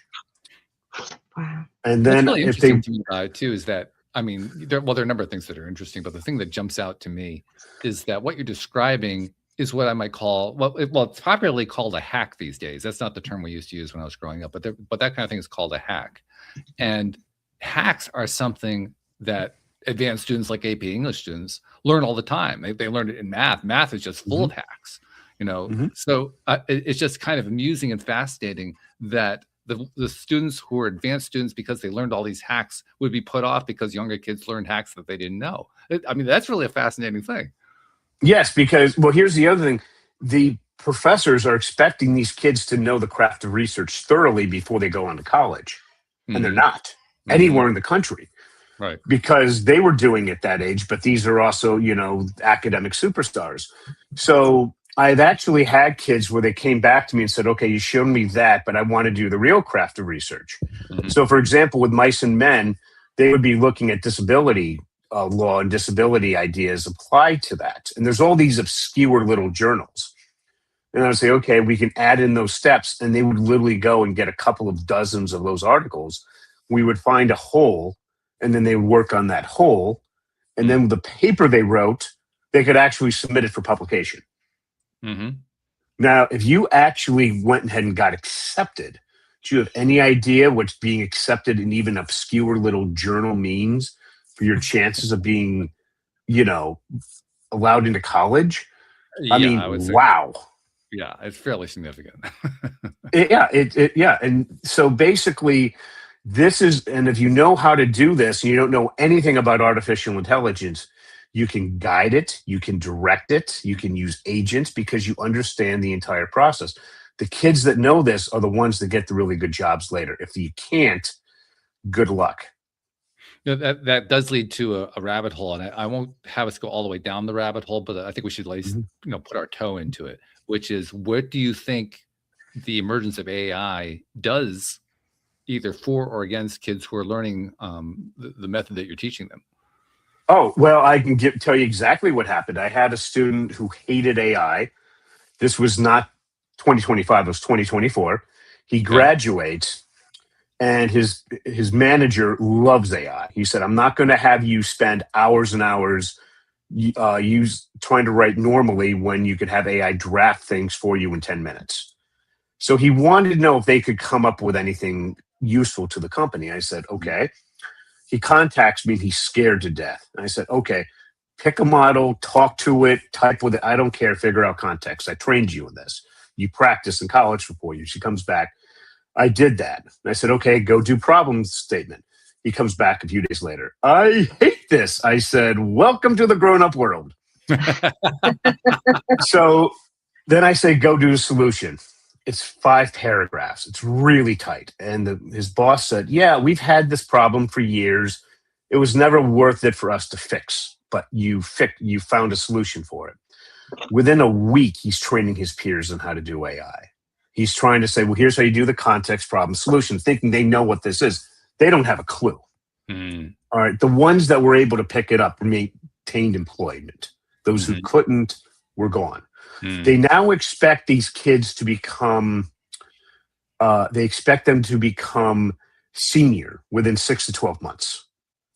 Wow. And then really if they interesting to me about it too is that, I mean, there are a number of things that are interesting, but the thing that jumps out to me is that what you're describing is what I might call, well, it's popularly called a hack these days. That's not the term we used to use when I was growing up, but that kind of thing is called a hack. And hacks are something that advanced students like AP English students learn all the time. They learn it in math. Math is just full of hacks, you know. So it's just kind of amusing and fascinating that the students who are advanced students, because they learned all these hacks, would be put off because younger kids learned hacks that they didn't know. I mean, that's really a fascinating thing. Yes, because, well, here's the other thing. The professors are expecting these kids to know the craft of research thoroughly before they go on to college. And they're not anywhere in the country. Right. Because they were doing it at that age, but these are also, you know, academic superstars. So I've actually had kids where they came back to me and said, okay, you showed me that, but I want to do the real craft of research. So, for example, with Mice and Men, they would be looking at disability law and disability ideas applied to that. And there's all these obscure little journals. And I would say, okay, we can add in those steps. And they would literally go and get a couple of dozens of those articles. We would find a hole, and then they would work on that hole. And then the paper they wrote, they could actually submit it for publication. Now, if you actually went ahead and got accepted, do you have any idea what being accepted in even obscure little journal means for your chances of being, you know, allowed into college? I mean, I would say, wow. Yeah, it's fairly significant. Yeah. And so basically, this is, and if you know how to do this and you don't know anything about artificial intelligence, you can guide it, you can direct it, you can use agents because you understand the entire process. The kids that know this are the ones that get the really good jobs later. If you can't, good luck. That does lead to a rabbit hole, and I won't have us go all the way down the rabbit hole, but I think we should at least put our toe into it, which is, what do you think the emergence of AI does either for or against kids who are learning the method that you're teaching them? Oh, well, I can tell you exactly what happened. I had a student who hated AI. This was not 2025, it was 2024. He graduates, and his manager loves AI. He said, I'm not going to have you spend hours and hours trying to write normally when you could have AI draft things for you in 10 minutes. So he wanted to know if they could come up with anything useful to the company. I said, okay. He contacts me, he's scared to death. And I said, okay, pick a model, talk to it, type with it. I don't care, figure out context. I trained you in this. You practiced in college for 4 years. He comes back. I did that. And I said, okay, go do problem statement. He comes back a few days later. I hate this. I said, welcome to the grown-up world. So then I say, go do the solution. It's 5 paragraphs. It's really tight. And his boss said, yeah, we've had this problem for years. It was never worth it for us to fix, but you found a solution for it. Within a week, he's training his peers on how to do AI. He's trying to say, well, here's how you do the context, problem, solution, thinking they know what this is. They don't have a clue. All right. The ones that were able to pick it up maintained employment. Those who couldn't were gone. They now expect these kids to become, senior within 6 to 12 months.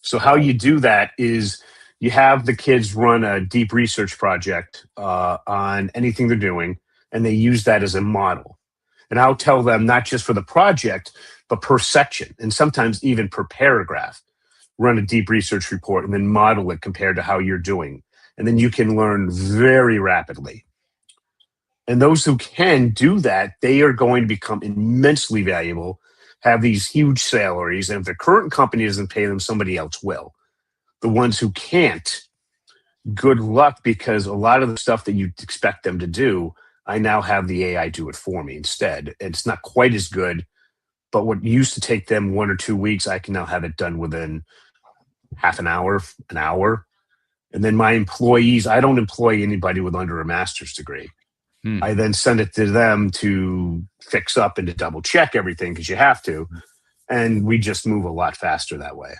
So how you do that is you have the kids run a deep research project on anything they're doing, and they use that as a model. And I'll tell them not just for the project, but per section, and sometimes even per paragraph, run a deep research report and then model it compared to how you're doing. And then you can learn very rapidly. And those who can do that, they are going to become immensely valuable, have these huge salaries. And if the current company doesn't pay them, somebody else will. The ones who can't, good luck, because a lot of the stuff that you expect them to do, I now have the AI do it for me instead. It's not quite as good, but what used to take them 1 or 2 weeks, I can now have it done within half an hour. And then my employees, I don't employ anybody with under a master's degree. I then send it to them to fix up and to double check everything, because you have to. And we just move a lot faster that way.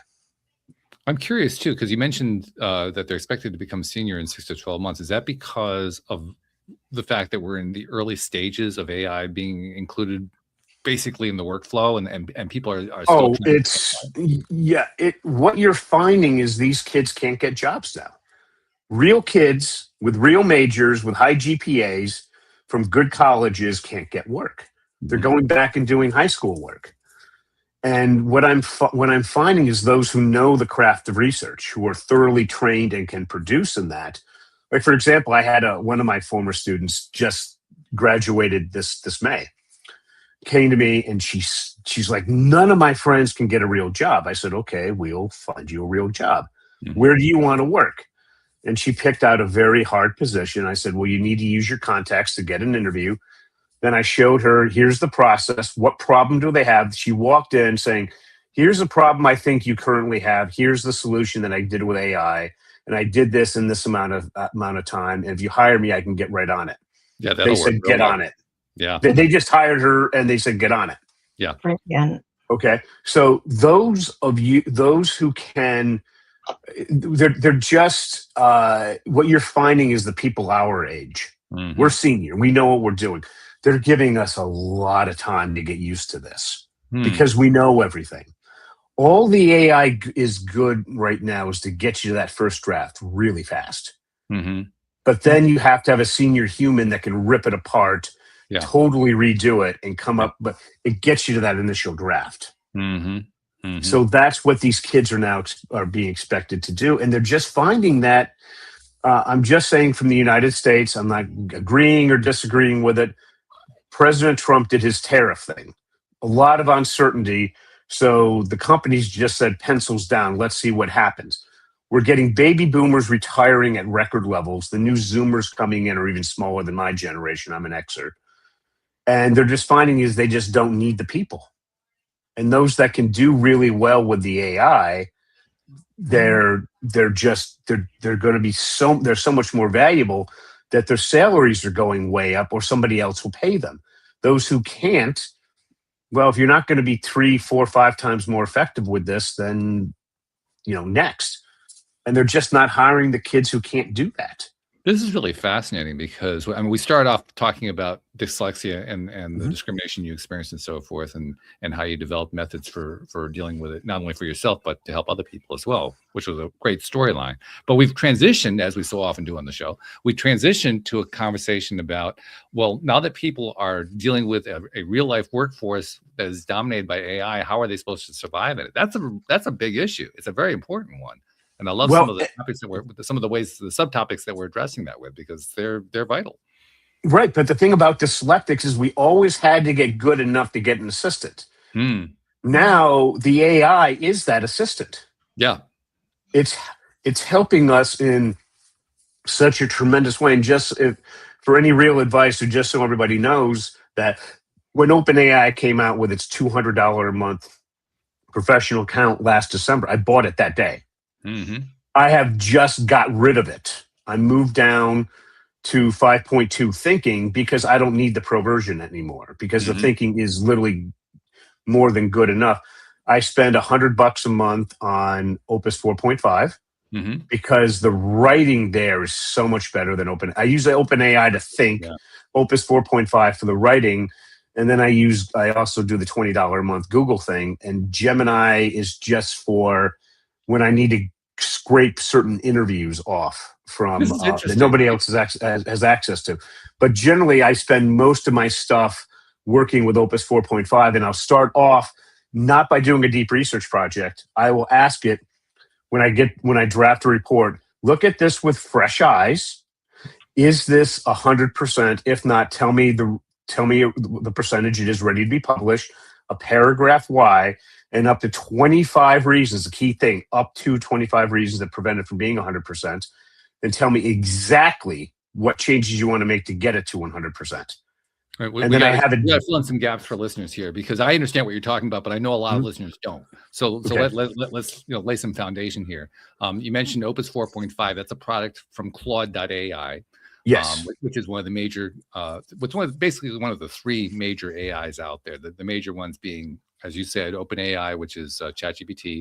I'm curious too, because you mentioned that they're expected to become senior in 6 to 12 months. Is that because of the fact that we're in the early stages of AI being included basically in the workflow, and people are still what you're finding is these kids can't get jobs now. Real kids with real majors with high GPAs from good colleges can't get work. They're going back and doing high school work. And what I'm finding is those who know the craft of research, who are thoroughly trained and can produce in that. Like, for example, I had one of my former students just graduated this May, came to me and she's like, none of my friends can get a real job. I said, okay, we'll find you a real job. Where do you want to work? And she picked out a very hard position. I said, well, you need to use your contacts to get an interview. Then I showed her, here's the process. What problem do they have? She walked in saying, here's a problem I think you currently have. Here's the solution that I did with AI. And I did this in this amount of time. And if you hire me, I can get right on it. Yeah, they said, get on it. Yeah. They just hired her and they said, get on it. Yeah. Brilliant. Okay. So those who can, they're just, what you're finding is the people our age. Mm-hmm. We're senior. We know what we're doing. They're giving us a lot of time to get used to this because we know everything. All the AI is good right now is to get you to that first draft really fast. Mm-hmm. But then you have to have a senior human that can rip it apart, totally redo it and come up. But it gets you to that initial draft. Mm-hmm. Mm-hmm. So that's what these kids are being expected to do. And they're just finding that, I'm just saying from the United States, I'm not agreeing or disagreeing with it. President Trump did his tariff thing, a lot of uncertainty. So the companies just said, pencils down, let's see what happens. We're getting baby boomers retiring at record levels. The new Zoomers coming in are even smaller than my generation. I'm an Xer. And they're just finding is they just don't need the people. And those that can do really well with the AI, they're going to be they're so much more valuable that their salaries are going way up or somebody else will pay them. Those who can't, well, if you're not going to be 3, 4, 5 times more effective with this, then, next. And they're just not hiring the kids who can't do that. This is really fascinating because we started off talking about dyslexia and the discrimination you experienced and so forth, and how you developed methods for dealing with it, not only for yourself, but to help other people as well, which was a great storyline. But we've transitioned, as we so often do on the show, we transitioned to a conversation about, well, now that people are dealing with a real life workforce that is dominated by AI, how are they supposed to survive in it? That's a big issue. It's a very important one. And I love some of the topics some of the subtopics that we're addressing that with, because they're vital. Right. But the thing about dyslexics is we always had to get good enough to get an assistant. Now the AI is that assistant. Yeah. It's helping us in such a tremendous way. And for any real advice, or just so everybody knows, that when OpenAI came out with its $200 a month professional account last December, I bought it that day. Mm-hmm. I have just got rid of it. I moved down to 5.2 thinking because I don't need the pro version anymore, because the thinking is literally more than good enough. I spend $100 a month on Opus 4.5 because the writing there is so much better than I use OpenAI to think, Opus 4.5 for the writing. And then I also do the $20 a month Google thing, and Gemini is just for when I need to scrape certain interviews off from that nobody else has access to. But generally, I spend most of my stuff working with Opus 4.5, and I'll start off not by doing a deep research project. I will ask it when I draft a report, look at this with fresh eyes. Is this 100%? If not, tell me the percentage it is ready to be published, a paragraph why, and up to 25 reasons, the key thing, up to 25 reasons that prevent it from being 100%, and tell me exactly what changes you want to make to get it to 100%. Right, and then I have to fill in some gaps for listeners here, because I understand what you're talking about, but I know a lot of listeners don't. So let's lay some foundation here. You mentioned Opus 4.5. That's a product from Claude.ai. Yes, which is one of the major, basically one of the 3 major AIs out there. The major ones being, as you said, OpenAI, which is ChatGPT,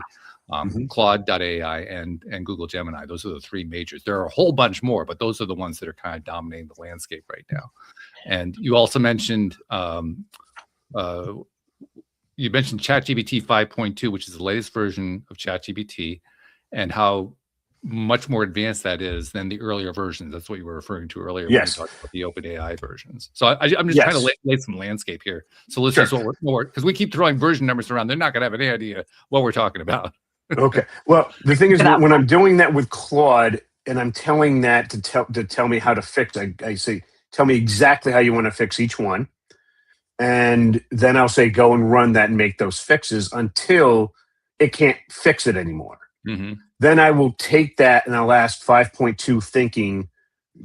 Claude.ai, and Google Gemini. Those are the 3 majors. There are a whole bunch more, but those are the ones that are kind of dominating the landscape right now. And you also mentioned ChatGPT 5.2, which is the latest version of ChatGPT, and how much more advanced that is than the earlier versions. That's what you were referring to earlier when you Yes. talked about the OpenAI versions. So I'm just trying to Yes. lay some landscape here. So listeners, because we keep throwing version numbers around, they're not going to have any idea what we're talking about. Okay. Well, the thing is, when I'm doing that with Claude and I'm telling that to tell me how to fix, I say, tell me exactly how you want to fix each one. And then I'll say, go and run that and make those fixes until it can't fix it anymore. Mm-hmm. Then I will take that and I'll ask 5.2 thinking,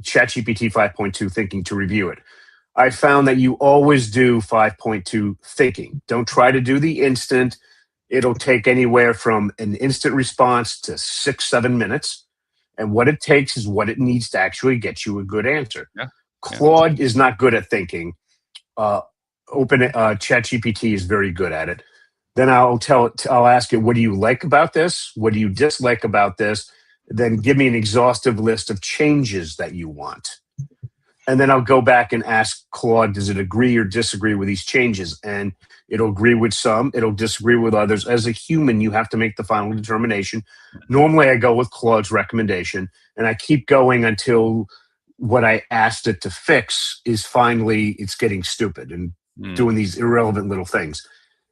ChatGPT 5.2 thinking to review it. I found that you always do 5.2 thinking. Don't try to do the instant. It'll take anywhere from an instant response to 6-7 minutes. And what it takes is what it needs to actually get you a good answer. Yeah. Claude is not good at thinking. ChatGPT is very good at it. Then I'll ask it, what do you like about this? What do you dislike about this? Then give me an exhaustive list of changes that you want. And then I'll go back and ask Claude, does it agree or disagree with these changes? And it'll agree with some, it'll disagree with others. As a human, you have to make the final determination. Normally, I go with Claude's recommendation, and I keep going until what I asked it to fix is finally, it's getting stupid and doing these irrelevant little things.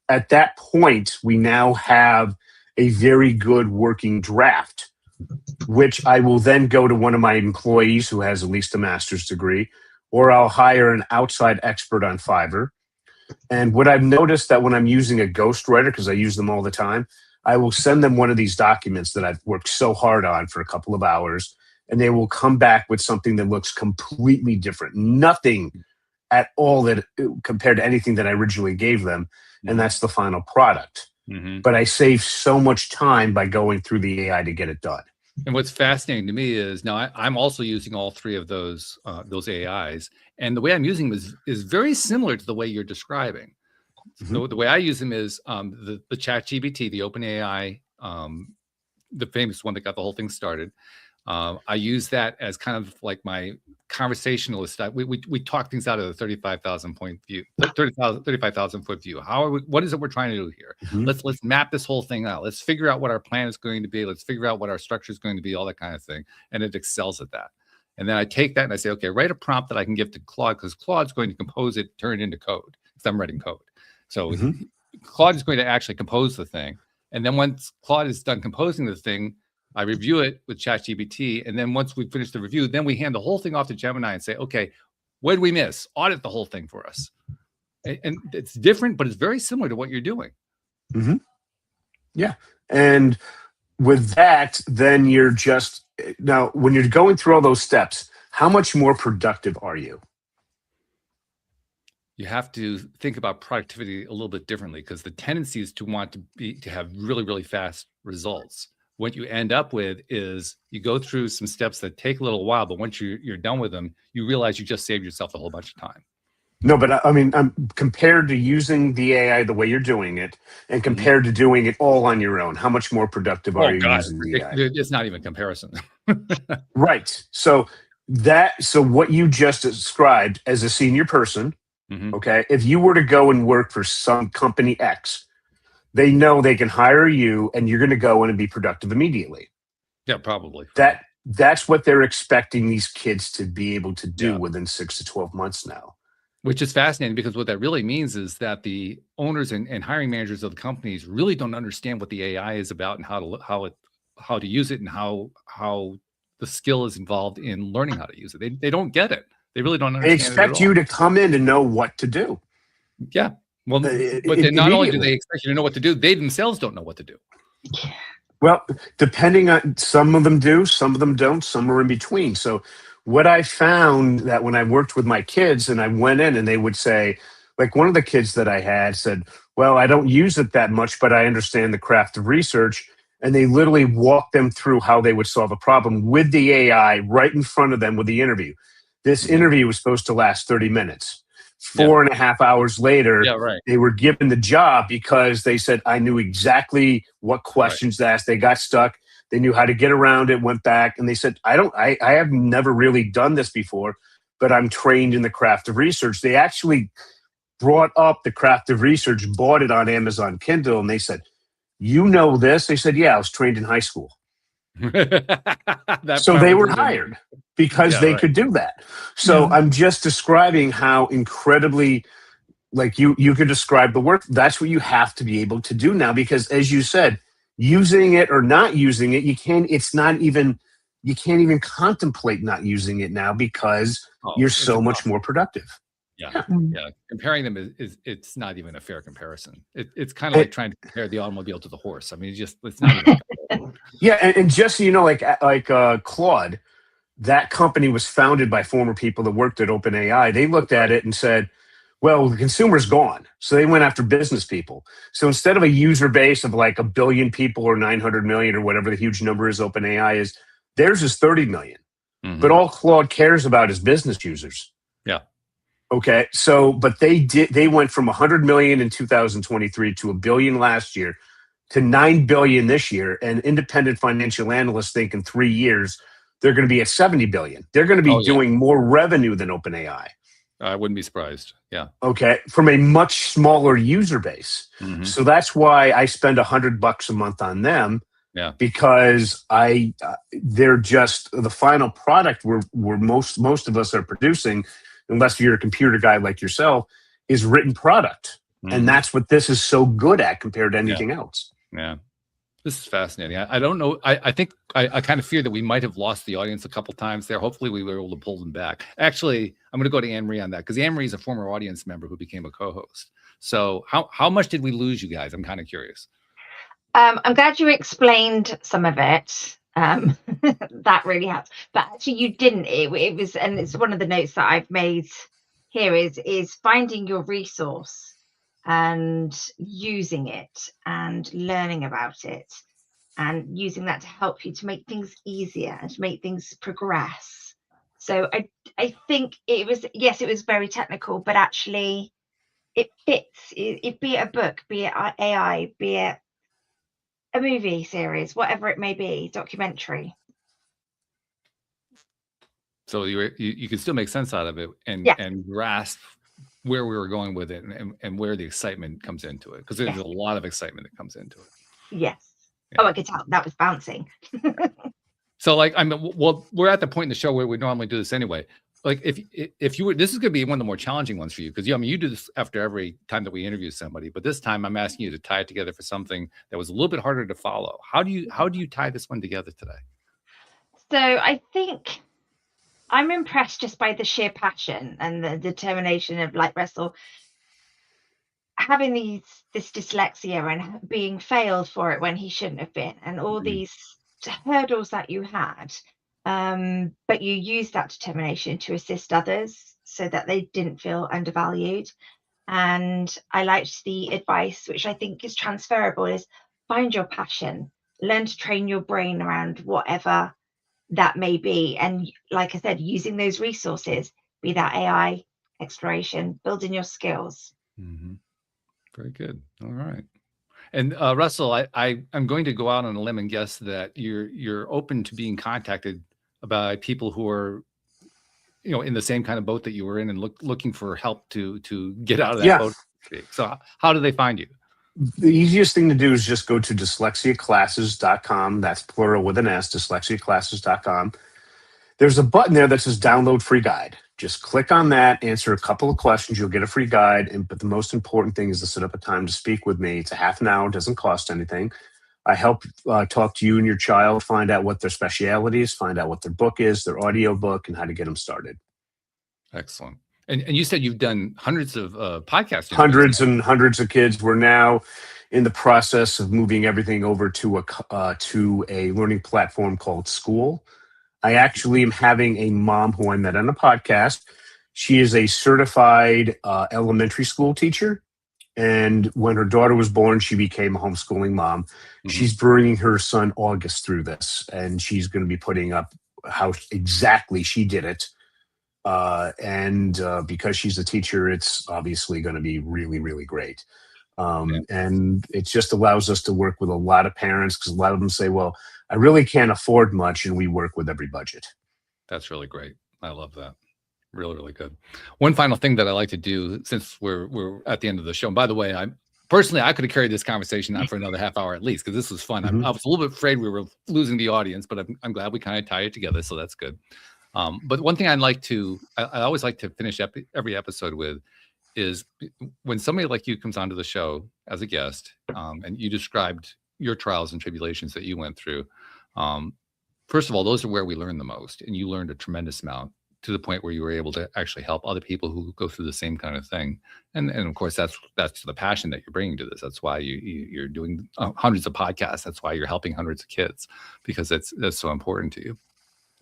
At that point, we now have a very good working draft, which I will then go to one of my employees who has at least a master's degree, or I'll hire an outside expert on Fiverr. And what I've noticed that when I'm using a ghostwriter, because I use them all the time, I will send them one of these documents that I've worked so hard on for a couple of hours, and they will come back with something that looks completely different. Nothing at all that compared to anything that I originally gave them. And that's the final product. Mm-hmm. But I save so much time by going through the AI to get it done. And what's fascinating to me is now I'm also using all three of those AIs, and the way I'm using them is very similar to the way you're describing. Mm-hmm. So the way I use them is the ChatGPT, the OpenAI, the famous one that got the whole thing started. I use that as kind of like my conversationalist. We talk things out of the 35,000 point view, 35,000 foot view. What is it we're trying to do here? Mm-hmm. Let's map this whole thing out. Let's figure out what our plan is going to be. Let's figure out what our structure is going to be, all that kind of thing. And it excels at that. And then I take that and I say, okay, write a prompt that I can give to Claude, because Claude's going to compose it, turn it into code, because I'm writing code. So Claude is going to actually compose the thing. And then once Claude is done composing the thing, I review it with ChatGPT, and then once we finish the review, then we hand the whole thing off to Gemini and say, okay, what did we miss? Audit the whole thing for us. And it's different, but it's very similar to what you're doing. Mm-hmm. Yeah. And with that, then you're just, now when you're going through all those steps, how much more productive are you? You have to think about productivity a little bit differently, because the tendency is to have really, really fast results. What you end up with is you go through some steps that take a little while, but once you're done with them, you realize you just saved yourself a whole bunch of time. No, but I mean, compared to using the AI the way you're doing it, and compared to doing it all on your own, how much more productive are you using the AI? It's not even comparison. Right. So what you just described as a senior person, okay, if you were to go and work for some company X, they know they can hire you and you're going to go in and be productive immediately. Yeah, probably. That's what they're expecting these kids to be able to do within 6 to 12 months now. Which is fascinating, because what that really means is that the owners and hiring managers of the companies really don't understand what the AI is about and how to use it, and how the skill is involved in learning how to use it. They don't get it. They really don't understand. They expect you to come in and know what to do. Yeah. Well, but then not only do they expect you to know what to do, they themselves don't know what to do. Well, depending on, some of them do, some of them don't, some are in between. So what I found that when I worked with my kids and I went in and they would say, like one of the kids that I had said, well, I don't use it that much, but I understand the craft of research. And they literally walked them through how they would solve a problem with the AI right in front of them with the interview. This interview was supposed to last 30 minutes. 4.5 hours later, they were given the job because they said, I knew exactly what questions to ask. They got stuck. They knew how to get around it, went back, and they said, I have never really done this before, but I'm trained in the craft of research. They actually brought up the craft of research, bought it on Amazon Kindle, and they said, you know this? They said, yeah, I was trained in high school. That So they were probably didn't- hired because Yeah, they right. could do that. So Yeah. I'm just describing how incredibly, like you could describe the work. That's what you have to be able to do now, because as you said, using it or not using it, you can't even contemplate not using it now because Oh, you're it's so much impossible. more productive. Yeah. Mm. Yeah. Comparing them is it's not even a fair comparison. It's kind of And- like trying to compare the automobile to the horse. I mean, it's not even. Yeah, and just so you know, like Claude, that company was founded by former people that worked at OpenAI. They looked at it and said, well, the consumer's gone. So they went after business people. So instead of a user base of like 1 billion people or 900 million or whatever the huge number is OpenAI is, theirs is 30 million. Mhm. But all Claude cares about is business users. Yeah. Okay. So, but they went from 100 million in 2023 to 1 billion last year to 9 billion this year. And independent financial analysts think in 3 years, they're going to be at 70 billion. They're going to be Oh, yeah. doing more revenue than OpenAI. I wouldn't be surprised. Yeah. Okay, from a much smaller user base. Mhm. So that's why I spend $100 a month on them. Yeah. Because they're just the final product we're most of us are producing, unless you're a computer guy like yourself, is written product. Mhm. And that's what this is so good at compared to anything else. Yeah. This is fascinating. I don't know. I think I kind of fear that we might have lost the audience a couple times there. Hopefully we were able to pull them back. Actually, I'm going to go to Anne-Marie on that because Anne-Marie is a former audience member who became a co-host. So how much did we lose you guys? I'm kind of curious. I'm glad you explained some of it. That really helps. But actually, you didn't. It was, and it's one of the notes that I've made here is finding your resource and using it and learning about it and using that to help you to make things easier and to make things progress. So I think it was, yes, it was very technical, but actually it fits. It be it a book, be it AI, be it a movie series, whatever it may be, documentary. So you can still make sense out of it and Yeah. and grasp where we were going with it and where the excitement comes into it, because there's Yes. a lot of excitement that comes into it. Yes. Yeah. Oh, I could tell that was bouncing. So like, I mean, well, we're at the point in the show where we normally do this anyway. Like if you were, this is going to be one of the more challenging ones for you, because I mean, you do this after every time that we interview somebody, but this time I'm asking you to tie it together for something that was a little bit harder to follow. How do you tie this one together today? So I think I'm impressed just by the sheer passion and the determination of, like, Russell having this dyslexia and being failed for it when he shouldn't have been, and all these hurdles that you had, but you used that determination to assist others so that they didn't feel undervalued. And I liked the advice, which I think is transferable, is find your passion, learn to train your brain around whatever that may be, and like I said, using those resources, be that AI, exploration, building your skills. Mm-hmm. Very good. All right. And Russell, I'm going to go out on a limb and guess that you're open to being contacted by people who are, in the same kind of boat that you were in and looking for help to get out of that boat. So how do they find you? The easiest thing to do is just go to dyslexiaclasses.com. That's plural with an S, dyslexiaclasses.com. There's a button there that says download free guide. Just click on that, answer a couple of questions, you'll get a free guide. But the most important thing is to set up a time to speak with me. It's a half an hour, doesn't cost anything. I help talk to you and your child, find out what their specialty is, find out what their book is, their audio book, and how to get them started. Excellent. And you said you've done hundreds of podcasts. Hundreds and hundreds of kids. We're now in the process of moving everything over to a learning platform called School. I actually am having a mom who I met on a podcast. She is a certified elementary school teacher. And when her daughter was born, she became a homeschooling mom. Mm-hmm. She's bringing her son August through this, and she's going to be putting up how exactly she did it. And because she's a teacher, it's obviously going to be really, really great. And it just allows us to work with a lot of parents, because a lot of them say, well, I really can't afford much, and we work with every budget. That's really great. I love that. Really, really good. One final thing that I like to do, since we're at the end of the show, and by the way, personally, I could have carried this conversation on for another half hour at least, because this was fun. I was a little bit afraid we were losing the audience, but I'm glad we kind of tie it together, so that's good. But one thing I always like to finish every episode with is when somebody like you comes onto the show as a guest, and you described your trials and tribulations that you went through. First of all, those are where we learn the most, and you learned a tremendous amount, to the point where you were able to actually help other people who go through the same kind of thing. And of course, that's the passion that you're bringing to this. That's why you're doing hundreds of podcasts. That's why you're helping hundreds of kids, because that's so important to you.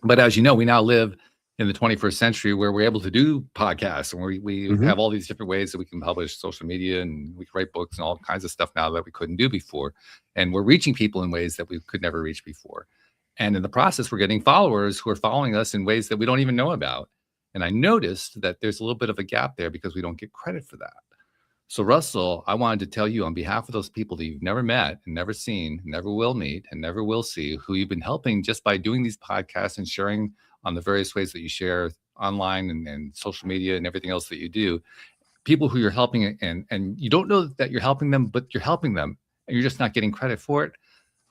But as you know, we now live in the 21st century where we're able to do podcasts, and we have all these different ways that we can publish, social media, and we can write books and all kinds of stuff now that we couldn't do before. And we're reaching people in ways that we could never reach before. And in the process, we're getting followers who are following us in ways that we don't even know about. And I noticed that there's a little bit of a gap there because we don't get credit for that. So Russell, I wanted to tell you, on behalf of those people that you've never met and never seen, never will meet and never will see, who you've been helping just by doing these podcasts and sharing on the various ways that you share online and social media and everything else that you do, people who you're helping, and you don't know that you're helping them, but you're helping them and you're just not getting credit for it.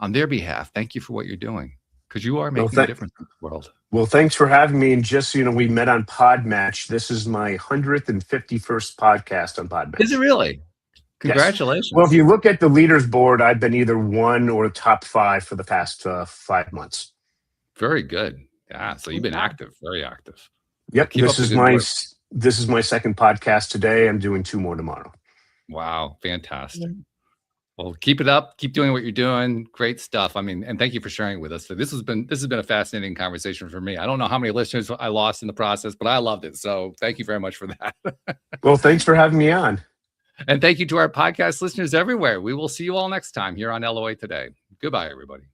On their behalf, thank you for what you're doing, because you are making a difference in the world. Well, thanks for having me. And just, we met on Podmatch. This is my 151st podcast on Podmatch. Is it really? Congratulations. Yes. Well, if you look at the leaders board, I've been either 1 or top 5 for the past 5 months. Very good. Yeah. So you've been active, very active. Yep. This is my second podcast today. I'm doing 2 more tomorrow. Wow. Fantastic. Yeah. Well, keep it up. Keep doing what you're doing. Great stuff. I mean, and thank you for sharing it with us. So this has been a fascinating conversation for me. I don't know how many listeners I lost in the process, but I loved it. So thank you very much for that. Well, thanks for having me on. And thank you to our podcast listeners everywhere. We will see you all next time here on LOA Today. Goodbye, everybody.